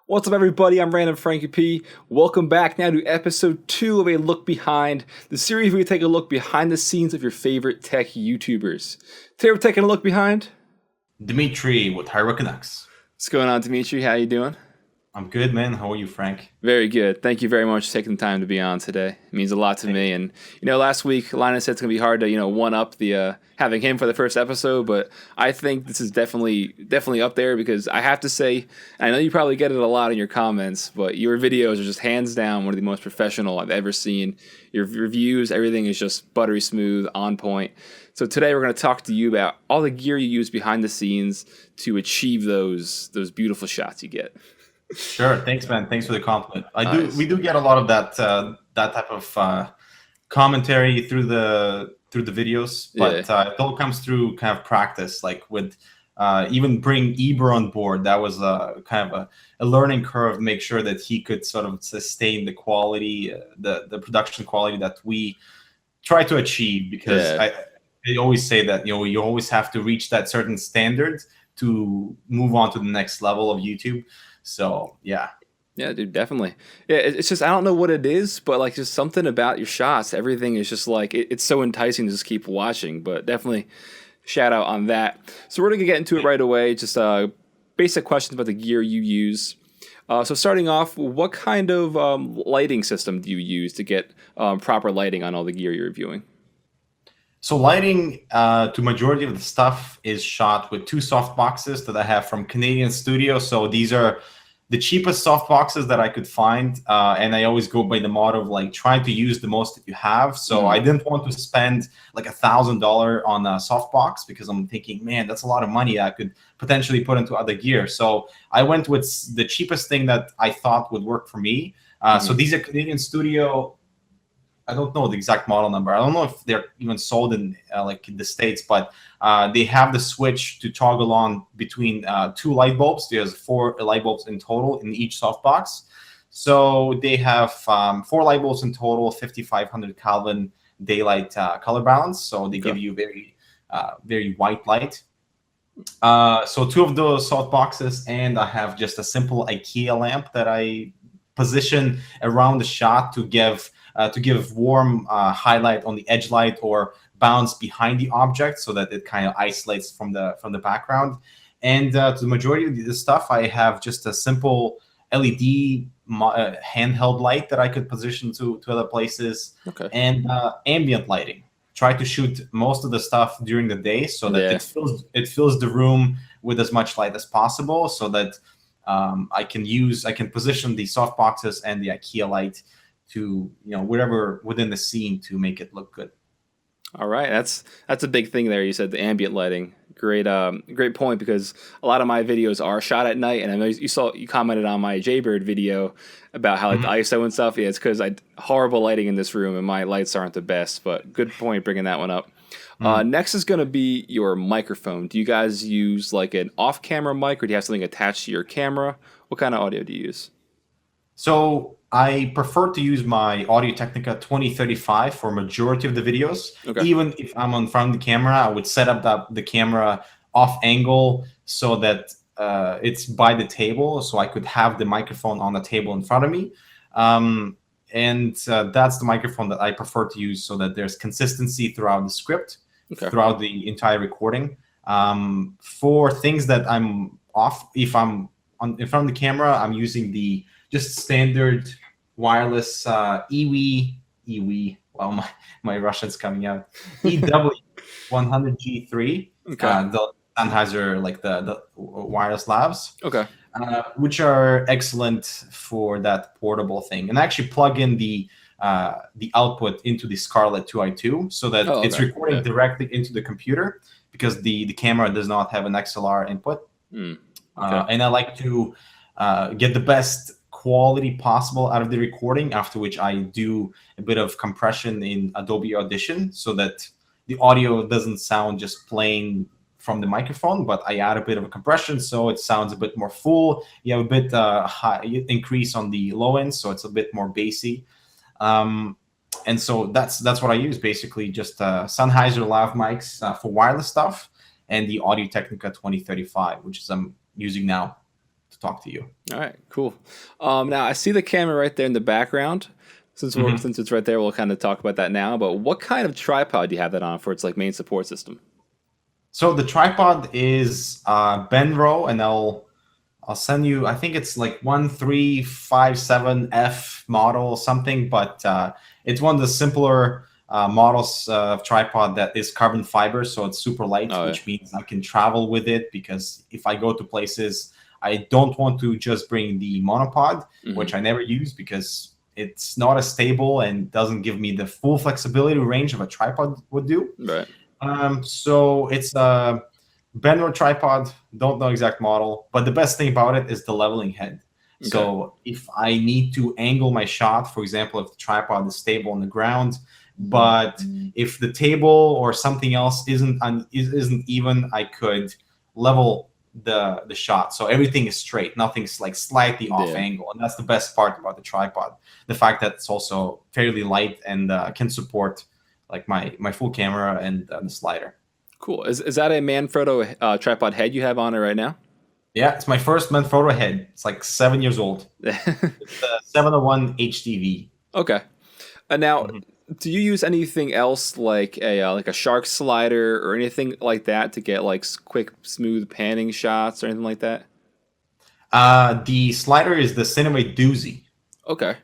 What's up, everybody? I'm randomfrankp. Welcome back now to episode 2 of A Look Behind, the series where we take a look behind the scenes of your favorite tech YouTubers. Today we're taking a look behind. Dmitry with HardwareCanucks. What's going on, Dmitry? How you doing? I'm good, man. How are you, Frank? Very good. Thank you very much for taking the time to be on today. It means a lot to me. And last week Linus said it's gonna be hard to one up the having him for the first episode, but I think this is definitely up there because I have to say, I know you probably get it a lot in your comments, but your videos are just hands down one of the most professional I've ever seen. Your reviews, everything is just buttery smooth, on point. So today we're going to talk to you about all the gear you use behind the scenes to achieve those beautiful shots you get. Sure. Thanks, man. Thanks for the compliment. Nice. We do get a lot of that type of commentary through the videos, but it all comes through kind of practice. Like with even bring Eber on board, that was kind of a learning curve. Make sure that he could sort of sustain the quality, the production quality that we try to achieve. Because they always say that you always have to reach that certain standard to move on to the next level of YouTube. So yeah, dude, definitely. Yeah, it's just I don't know what it is, but like just something about your shots, everything is just like it's so enticing to just keep watching. But definitely shout out on that. So we're gonna get into it right away. Just basic questions about the gear you use. So starting off, what kind of lighting system do you use to get proper lighting on all the gear you're reviewing? So lighting to majority of the stuff is shot with two soft boxes that I have from Canadian Studio. So these are the cheapest soft boxes that I could find, and I always go by the motto of like trying to use the most that you have. So I didn't want to spend like $1,000 on a soft box because I'm thinking, man, that's a lot of money I could potentially put into other gear. So I went with the cheapest thing that I thought would work for me. So these are Canadian Studio. I don't know the exact model number. I don't know if they're even sold in like in the States, but they have the switch to toggle on between two light bulbs. There's 4 light bulbs in total in each softbox. So they have 4 light bulbs in total, 5,500 Kelvin daylight color balance. So they give you very white light. So 2 of those softboxes, and I have just a simple IKEA lamp that I position around the shot to give warm highlight on the edge light or bounce behind the object so that it kind of isolates from the background. And to the majority of the stuff, I have just a simple LED handheld light that I could position to other places, and ambient lighting. Try to shoot most of the stuff during the day so that it fills the room with as much light as possible, so that I can position the soft boxes and the IKEA light to wherever within the scene to make it look good. All right, that's a big thing there. You said the ambient lighting. Great point, because a lot of my videos are shot at night, and I know you commented on my Jaybird video about how like the ISO and stuff. Yeah, it's because I horrible lighting in this room and my lights aren't the best. But good point bringing that one up. Next is going to be your microphone. Do you guys use like an off-camera mic, or do you have something attached to your camera? What kind of audio do you use? So I prefer to use my Audio-Technica 2035 for majority of the videos. Even if I'm in front of the camera, I would set up the camera off angle so that it's by the table, so I could have the microphone on the table in front of me. And that's the microphone that I prefer to use so that there's consistency throughout the script, throughout the entire recording. For things that I'm off, if I'm in front of the camera, I'm using the just standard wireless EW. Well, my Russian's coming out. EW100G3. The Sennheiser, like the wireless labs. Which are excellent for that portable thing, and I actually plug in the output into the Scarlett 2i2 so that it's recording directly into the computer, because the camera does not have an XLR input. And I like to get the best quality possible out of the recording, after which I do a bit of compression in Adobe Audition so that the audio doesn't sound just plain from the microphone, but I add a bit of a compression so it sounds a bit more full. You have a bit high increase on the low end, so it's a bit more bassy. And so that's what I use, basically, just Sennheiser lav mics for wireless stuff, and the Audio-Technica 2035, which is I'm using now talk to you. All right, cool. Now I see the camera right there in the background. Since it's right there, we'll kind of talk about that now. But what kind of tripod do you have that on for its like main support system? So the tripod is Benro, and I'll send you. I think it's like 1357F model or something, but it's one of the simpler models of tripod that is carbon fiber, so it's super light, which means I can travel with it, because if I go to places, I don't want to just bring the monopod, which I never use because it's not as stable and doesn't give me the full flexibility range of a tripod would do. Right. So it's a Benro tripod, don't know exact model, but the best thing about it is the leveling head. Okay. So if I need to angle my shot, for example, if the tripod is stable on the ground, but if the table or something else isn't even, I could level the shot, so everything is straight, nothing's like slightly off angle, and that's the best part about the tripod, the fact that it's also fairly light and can support like my full camera and the slider. Cool. Is that a Manfrotto tripod head you have on it right now? Yeah, it's my first Manfrotto head. It's like 7 years old. It's a 701 HDV. Okay. Now, do you use anything else like a shark slider or anything like that to get like quick, smooth panning shots or anything like that? The slider is the Cinemate Doozy. Okay.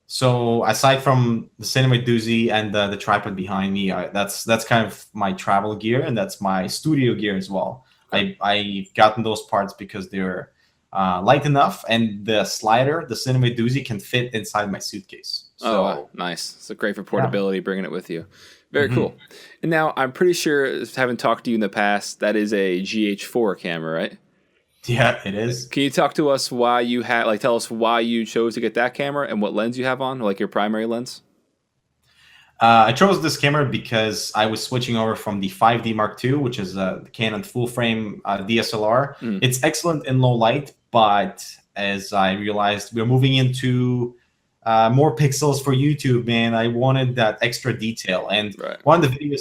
So aside from the Cinemate Doozy and the tripod behind me, that's kind of my travel gear, and that's my studio gear as well. Okay. I've gotten those parts because they're light enough, and the slider, the Cinemate Doozy, can fit inside my suitcase. So, nice. So great for portability, bringing it with you. Very cool. And now I'm pretty sure, having talked to you in the past, that is a GH4 camera, right? Yeah, it is. Can you talk to us why you tell us why you chose to get that camera and what lens you have on, like your primary lens? I chose this camera because I was switching over from the 5D Mark II, which is the Canon full frame DSLR. It's excellent in low light, but as I realized, we're moving into more pixels for YouTube, man. I wanted that extra detail. And one of the videos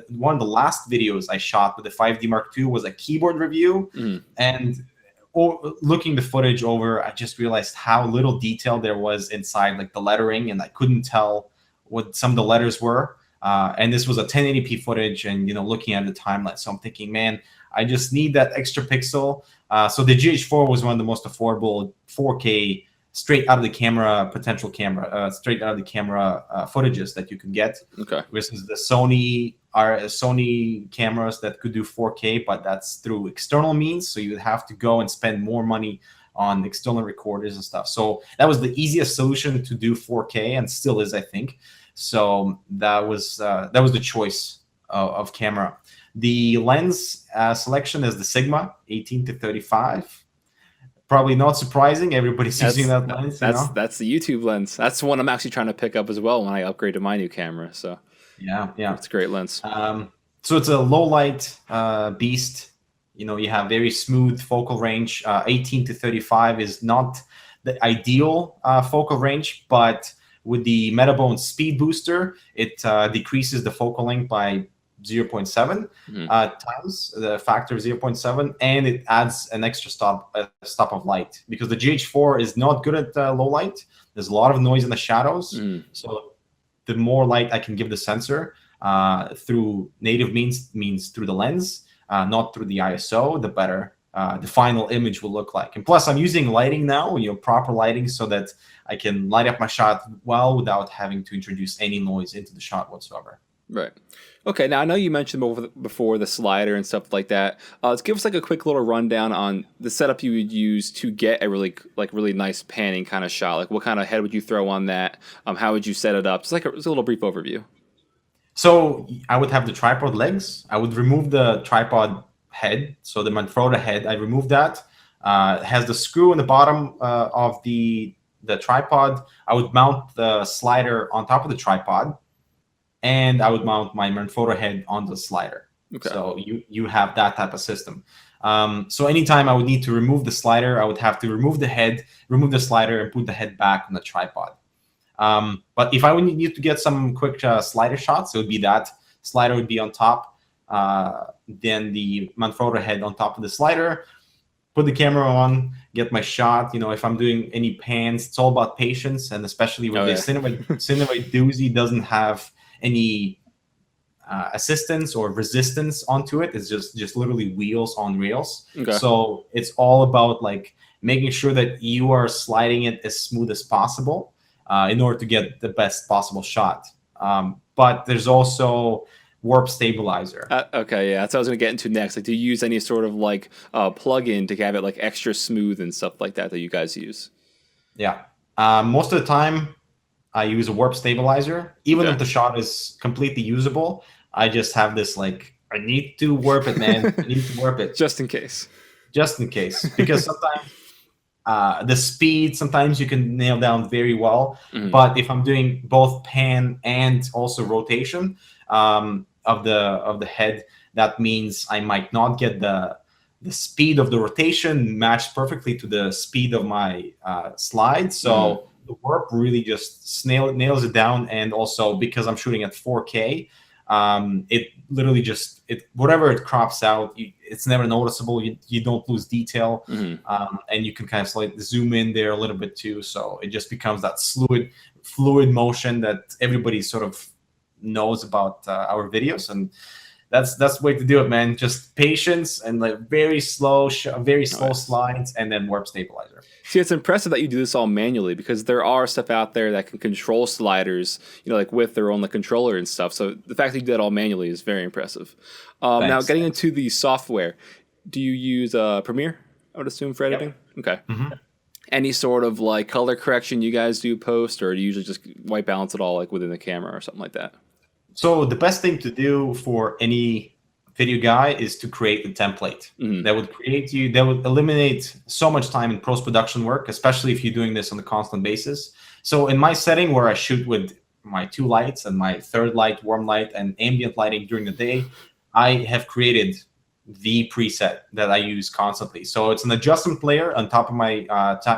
one of the last videos I shot with the 5D Mark II was a keyboard review. And looking the footage over, I just realized how little detail there was inside, like the lettering, and I couldn't tell what some of the letters were. And this was a 1080p footage, and looking at the timeline. So I'm thinking, man, I just need that extra pixel. So the GH4 was one of the most affordable 4K straight out of the camera straight out of the camera footages that you could get. Okay. Versus the Sony cameras that could do 4K, but that's through external means. So you would have to go and spend more money on external recorders and stuff. So that was the easiest solution to do 4K, and still is, I think. So that was the choice of camera. The lens selection is the Sigma 18-35. Probably not surprising. Everybody's using that lens. That's the YouTube lens. That's the one I'm actually trying to pick up as well when I upgrade to my new camera. So yeah, it's a great lens. So it's a low light beast. You have very smooth focal range. 18-35 is not the ideal focal range, but with the Metabone Speed Booster, it decreases the focal length by 0.7 times the factor of 0.7, and it adds an extra stop of light, because the GH4 is not good at low light. There's a lot of noise in the shadows. So the more light I can give the sensor through native means through the lens, not through the ISO, the better the final image will look like. And plus, I'm using lighting now, proper lighting, so that I can light up my shot well without having to introduce any noise into the shot whatsoever. Right. Okay, now I know you mentioned before the slider and stuff like that. Let's give us like a quick little rundown on the setup you would use to get a really nice panning kind of shot. Like what kind of head would you throw on that? How would you set it up? Just a little brief overview. So I would have the tripod legs. I would remove the tripod head, so the Manfrotto head. I remove that. It has the screw in the bottom of the tripod. I would mount the slider on top of the tripod, and I would mount my Manfrotto head on the slider. Okay. So you have that type of system. So anytime I would need to remove the slider, I would have to remove the head, remove the slider, and put the head back on the tripod. But if I would need to get some quick slider shots, it would be that slider would be on top, then the Manfrotto head on top of the slider, put the camera on, get my shot. If I'm doing any pans, it's all about patience, and especially with this Cinevoid Doozy doesn't have any assistance or resistance onto it. It's just literally wheels on rails. Okay. So it's all about like making sure that you are sliding it as smooth as possible in order to get the best possible shot. But there's also warp stabilizer. Okay, yeah, that's what I was gonna get into next. Like, do you use any sort of like plug-in to have it like extra smooth and stuff like that you guys use? Yeah, most of the time I use a warp stabilizer. Even if the shot is completely usable, I just have this like, I need to warp it, man. I need to warp it just in case. Just in case, because sometimes the speed, sometimes you can nail down very well. But if I'm doing both pan and also rotation of the head, that means I might not get the speed of the rotation matched perfectly to the speed of my slide. So the warp really just nails it down. And also because I'm shooting at 4K, it literally just whatever it crops out, it's never noticeable. You don't lose detail, and you can kind of like zoom in there a little bit too. So it just becomes that fluid motion that everybody sort of knows about our videos, and that's the way to do it, man. Just patience and like very slow slides, and then warp stabilizer. See, it's impressive that you do this all manually, because there are stuff out there that can control sliders, like with their own controller and stuff. So the fact that you did it all manually is very impressive. Now, getting into the software, do you use Premiere, I would assume, for editing? Yep. Okay. Any sort of like color correction you guys do post, or do you usually just white balance it all like within the camera or something like that? So the best thing to do for any video guy is to create a template that would eliminate so much time in post-production work, especially if you're doing this on a constant basis. So in my setting where I shoot with my 2 lights and my third light, warm light, and ambient lighting during the day, I have created the preset that I use constantly. So it's an adjustment layer on top of my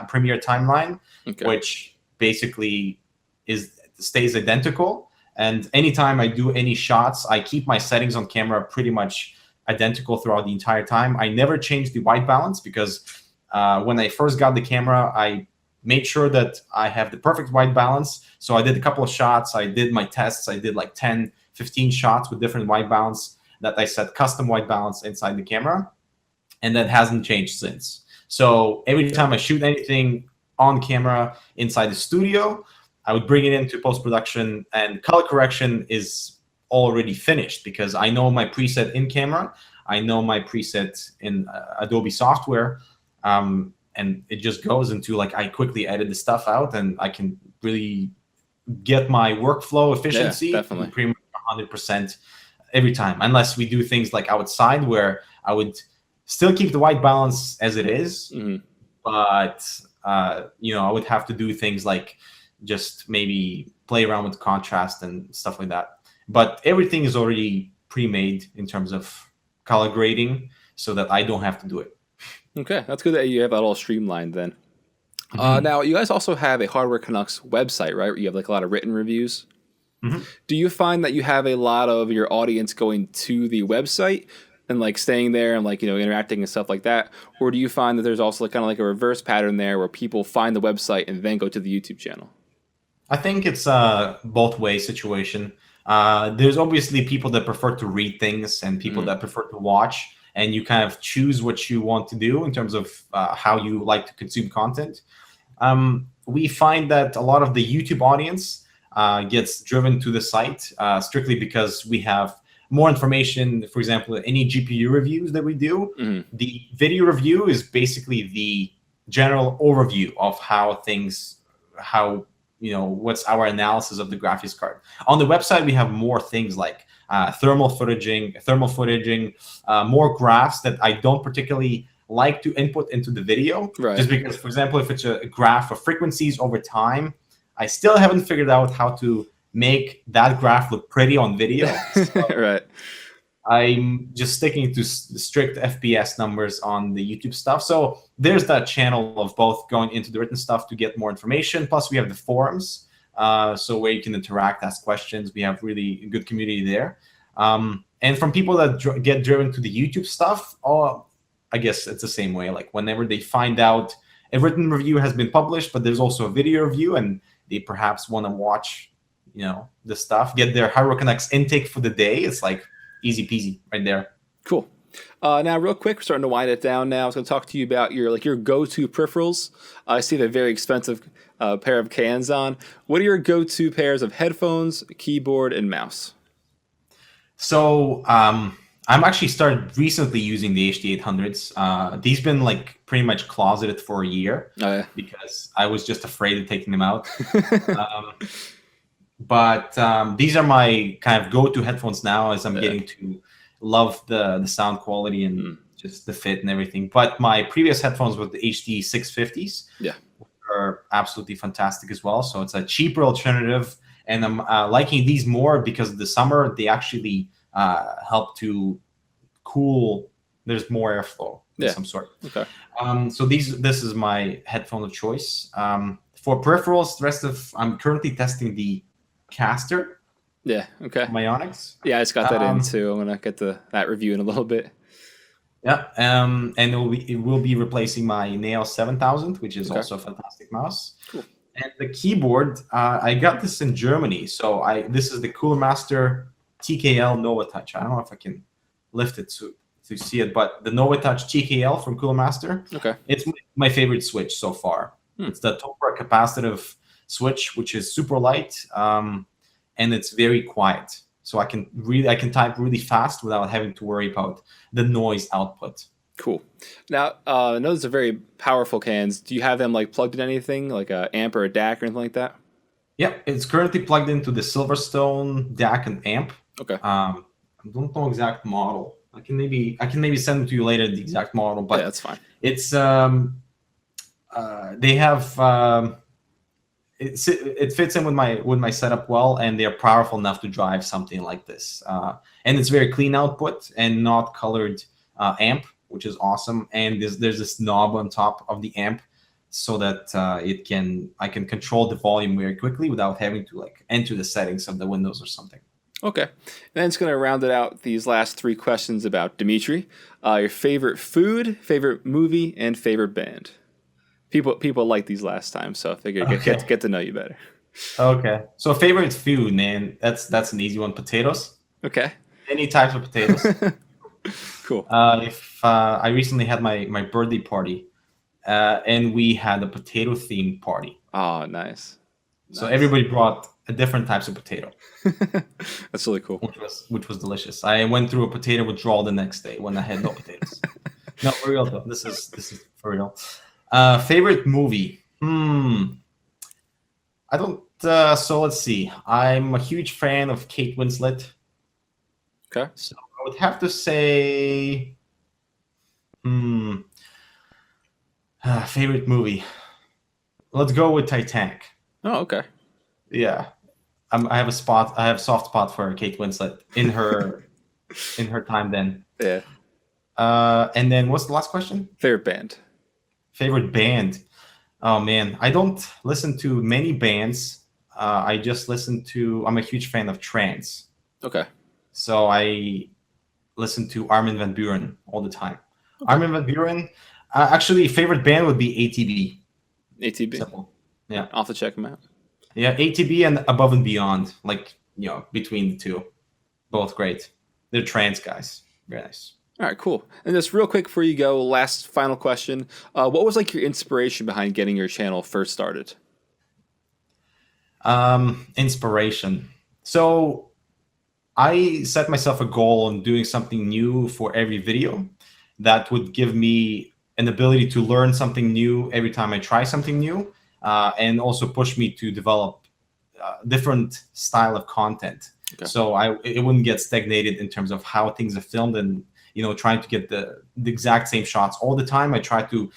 Premiere timeline, which basically stays identical. And anytime I do any shots, I keep my settings on camera pretty much identical throughout the entire time. I never change the white balance because when I first got the camera, I made sure that I have the perfect white balance. So I did a couple of shots. I did my tests. I did like 10, 15 shots with different white balance that I set custom white balance inside the camera. And that hasn't changed since. So every time I shoot anything on camera inside the studio, I would bring it into post-production, and color correction is already finished because I know my preset in camera, I know my preset in Adobe software, and it just goes into like I quickly edit the stuff out, and I can really get my workflow efficiency pretty much 100% every time, unless we do things like outside where I would still keep the white balance as it is, but I would have to do things like just maybe play around with contrast and stuff like that. But everything is already pre-made in terms of color grading so that I don't have to do it. Okay, that's good that you have that all streamlined then. Now, you guys also have a HardwareCanucks website, right? Where you have like a lot of written reviews. Do you find that you have a lot of your audience going to the website and like staying there and like, interacting and stuff like that? Or do you find that there's also kind of like a reverse pattern there where people find the website and then go to the YouTube channel? I think it's a both-way situation. There's obviously people that prefer to read things and people that prefer to watch, and you kind of choose what you want to do in terms of how you like to consume content. We find that a lot of the YouTube audience gets driven to the site strictly because we have more information. For example, any GPU reviews that we do, the video review is basically the general overview of what's our analysis of the graphics card. On the website, we have more things like thermal footage, more graphs that I don't particularly like to input into the video. Right. Just because, for example, if it's a graph of frequencies over time, I still haven't figured out how to make that graph look pretty on video. So right. I'm just sticking to strict FPS numbers on the YouTube stuff. So there's that channel of both going into the written stuff to get more information. Plus, we have the forums, so where you can interact, ask questions. We have really good community there. And from people that get driven to the YouTube stuff, I guess it's the same way. Like whenever they find out a written review has been published, but there's also a video review, and they perhaps want to watch, the stuff, get their HardwareCanucks intake for the day. It's like easy peasy right there. Cool. Now, real quick, we're starting to wind it down now. I was going to talk to you about your go-to peripherals. I see a very expensive pair of cans on. What are your go-to pairs of headphones, keyboard, and mouse? So I'm actually started recently using the HD800s. These been like pretty much closeted for a year because I was just afraid of taking them out. But these are my kind of go-to headphones now, as I'm getting to love the sound quality and just the fit and everything. But my previous headphones were the HD 650s. Yeah, are absolutely fantastic as well. So it's a cheaper alternative, and I'm liking these more because the summer they actually help to cool. There's more airflow of some sort. Okay. So this is my headphone of choice. For peripherals, the rest of I'm currently testing the Caster. Yeah. Okay. My Onyx. Yeah, I just got that in too. I'm gonna get that review in a little bit. Yeah. And it will be replacing my Neo 7000, which is also a fantastic mouse. Cool. And the keyboard, I got this in Germany. So this is the Cooler Master TKL Nova Touch. I don't know if I can lift it to see it, but the Nova Touch TKL from Cooler Master. Okay. It's my favorite switch so far. It's the Topra capacitive switch, which is super light, and it's very quiet. So I can type really fast without having to worry about the noise output. Cool. Now, I know those are very powerful cans. Do you have them like plugged in anything, like a amp or a DAC or anything like that? Yeah, it's currently plugged into the Silverstone DAC and amp. Okay. I don't know exact model. I can maybe send it to you later, the exact model. But yeah, that's fine. It's they have it fits in with my setup well, and they're powerful enough to drive something like this. And it's very clean output and not colored amp, which is awesome. And there's this knob on top of the amp, so that I can control the volume very quickly without having to like enter the settings of the Windows or something. Okay. And then it's going to round it out, these last three questions about Dmitry. Your favorite food, favorite movie, and favorite band. People liked these last time, so I figured get to know you better. Okay. So favorite food, man. That's an easy one. Potatoes. Okay. Any types of potatoes. Cool. If I recently had my birthday party, and we had a potato themed party. Oh, nice. So everybody brought a different types of potato. That's really cool. Which was delicious. I went through a potato withdrawal the next day when I had no potatoes. No, for real though. This is for real. Favorite movie? I don't. So let's see. I'm a huge fan of Kate Winslet. Okay. So I would have to say, favorite movie. Let's go with Titanic. Oh, okay. Yeah, I have a soft spot for Kate Winslet in her time then. Yeah. And then what's the last question? Favorite band. Favorite band. Oh man, I don't listen to many bands. I just I'm a huge fan of trance. Okay. So I listen to Armin van Buuren all the time. Okay. Armin van Buuren. Actually, favorite band would be ATB. ATB. Simple. Yeah. I'll have to check them out. Yeah, ATB and Above and Beyond, like, between the two. Both great. They're trance guys. Very nice. All right, cool. And just real quick before you go, last final question. What was like your inspiration behind getting your channel first started? Inspiration. So I set myself a goal on doing something new for every video that would give me an ability to learn something new every time I try something new, and also push me to develop different style of content. Okay. So it wouldn't get stagnated in terms of how things are filmed and trying to get the exact same shots all the time. I try to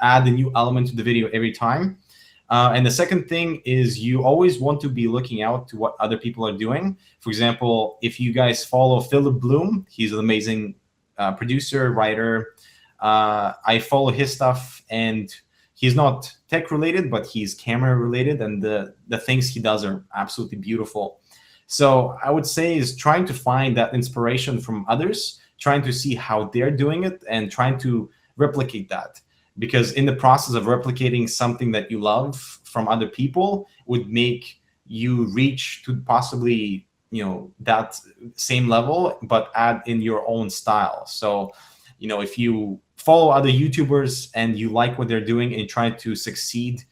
add a new element to the video every time. And the second thing is you always want to be looking out to what other people are doing. For example, if you guys follow Philip Bloom, he's an amazing producer, writer. I follow his stuff, and he's not tech related, but he's camera related, and the things he does are absolutely beautiful. So I would say is trying to find that inspiration from others, trying to see how they're doing it, and trying to replicate that. because in the process of replicating something that you love from other people would make you reach to possibly, that same level, but add in your own style. So, if you follow other YouTubers and you like what they're doing and try to succeed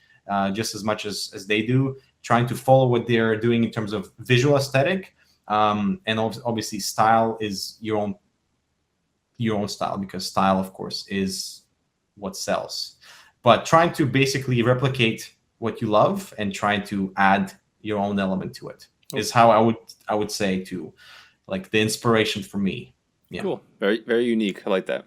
just as much as they do, trying to follow what they're doing in terms of visual aesthetic, and obviously style is your own style, because style, of course, is what sells. But trying to basically replicate what you love and trying to add your own element to it is how I would say to, like, the inspiration for me. Yeah. Cool. Very, very unique. I like that.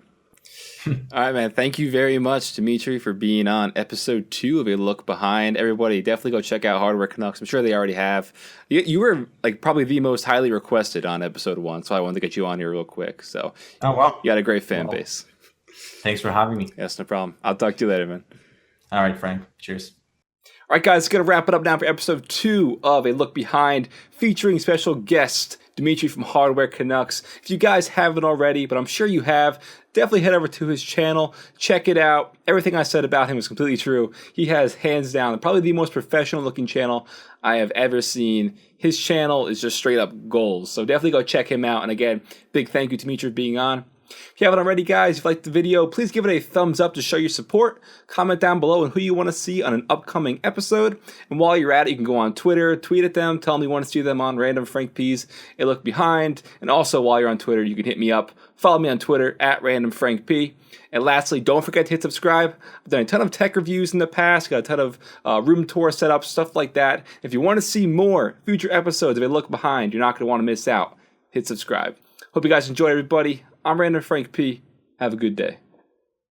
All right, man. Thank you very much, Dmitry, for being on episode 2 of A Look Behind. Everybody, definitely go check out Hardware Canucks. I'm sure they already have. You were like probably the most highly requested on episode 1, so I wanted to get you on here real quick. So, oh wow, you got a great fan base. Thanks for having me. Yes, no problem. I'll talk to you later, man. All right, Frank. Cheers. All right, guys, going to wrap it up now for episode 2 of A Look Behind, featuring special guest Dmitry from Hardware Canucks. If you guys haven't already, but I'm sure you have, definitely head over to his channel, check it out. Everything I said about him is completely true. He has, hands down, probably the most professional looking channel I have ever seen. His channel is just straight up goals, so definitely go check him out. And again, big thank you to Dmitry for being on. If you haven't already, guys, if you liked the video, please give it a thumbs up to show your support. Comment down below on who you want to see on an upcoming episode. And while you're at it, you can go on Twitter, tweet at them, tell them you want to see them on randomfrankp's A Look Behind. And also, while you're on Twitter, you can hit me up. Follow me on Twitter at randomfrankp. And lastly, don't forget to hit subscribe. I've done a ton of tech reviews in the past, got a ton of room tour setups, stuff like that. If you want to see more future episodes of A Look Behind, you're not going to want to miss out. Hit subscribe. Hope you guys enjoyed, everybody. I'm Random Frank P. Have a good day.